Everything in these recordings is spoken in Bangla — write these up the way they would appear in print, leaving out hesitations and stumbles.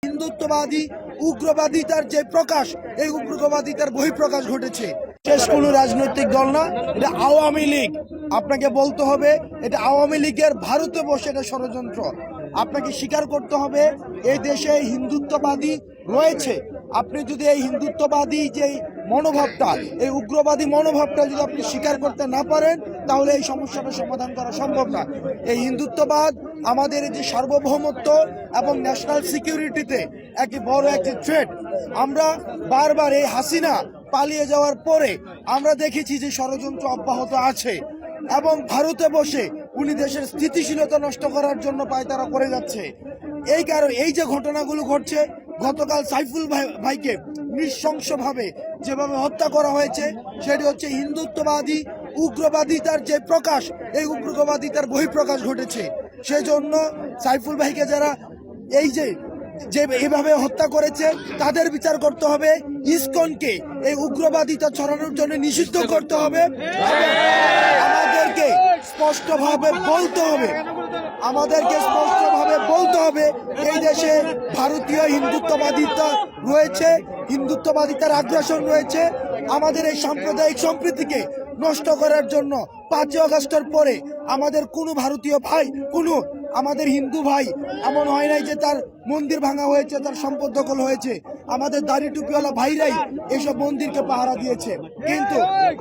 হিন্দুত্ববাদী উগ্রবাদিতার যে প্রকাশ, এই উগ্রবাদিতার বহিঃপ্রকাশ ঘটেছে। শেষ কোনো রাজনৈতিক দল না, এটা আওয়ামী লীগ। আপনাকে বলতে হবে এটা আওয়ামী লীগের ভারতে বসে এটা ষড়যন্ত্র। আপনাকে স্বীকার করতে হবে এই দেশে হিন্দুত্ববাদী রয়েছে। আপনি যদি এই হিন্দুত্ববাদী যে মনোভাবটা, এই উগ্রবাদী মনোভাবটা যদি আপনি স্বীকার করতে না পারেন, তাহলে এই সমস্যাটা সমাধান করা সম্ভব না। এই হিন্দুত্ববাদ আমাদের যে সার্বভৌমত্ব এবং ন্যাশনাল সিকিউরিটিতে একটি বড় একটি থ্রেট। আমরা বারবার এই হাসিনা পালিয়ে যাওয়ার পরে আমরা দেখেছি যে ষড়যন্ত্র অব্যাহত আছে এবং ভারতে বসে উনি দেশের স্থিতিশীলতা নষ্ট করার জন্য পায়তারা করে যাচ্ছে। এই কারণে এই যে ঘটনাগুলো ঘটছে, গতকাল সাইফুল ভাইকে নৃশংসভাবে যেভাবে হত্যা করা হয়েছে, সেটি হচ্ছে হিন্দুত্ববাদী উগ্রবাদিতার যে প্রকাশ, এই উগ্রবাদিতার বহিঃপ্রকাশ ঘটেছে। সেজন্য সাইফুল ভাইকে যারা এই যে এভাবে হত্যা করেছে তাদের বিচার করতে হবে। ইসকনকে এই উগ্রবাদিতা ছড়ানোর জন্য নিষিদ্ধ করতে হবে। আমাদেরকে স্পষ্টভাবে বলতে হবে এই দেশে ভারতীয় হিন্দুত্ববাদিতা রয়েছে, হিন্দুত্ববাদিতার আগ্রাসন রয়েছে। আমাদের এই সাম্প্রদায়িক সম্প্রীতিকে নষ্ট করার জন্য 5 আগস্টের পরে আমাদের কোনো ভারতীয় ভাই, আমাদের হিন্দু ভাই এমন হয় নাই যে তার মন্দির ভাঙা হয়েছে, তার সম্পদ দখল হয়েছে। আমাদের দাড়ি টুপিওয়ালা ভাইরাই এইসব মন্দিরকে পাহারা দিয়েছে। কিন্তু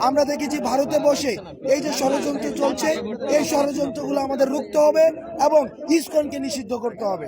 আমরা দেখেছি ভারতে বসে এই যে ষড়যন্ত্র চলছে, এই ষড়যন্ত্রগুলো আমাদের রুখতে হবে এবং ইসকনকে নিষিদ্ধ করতে হবে।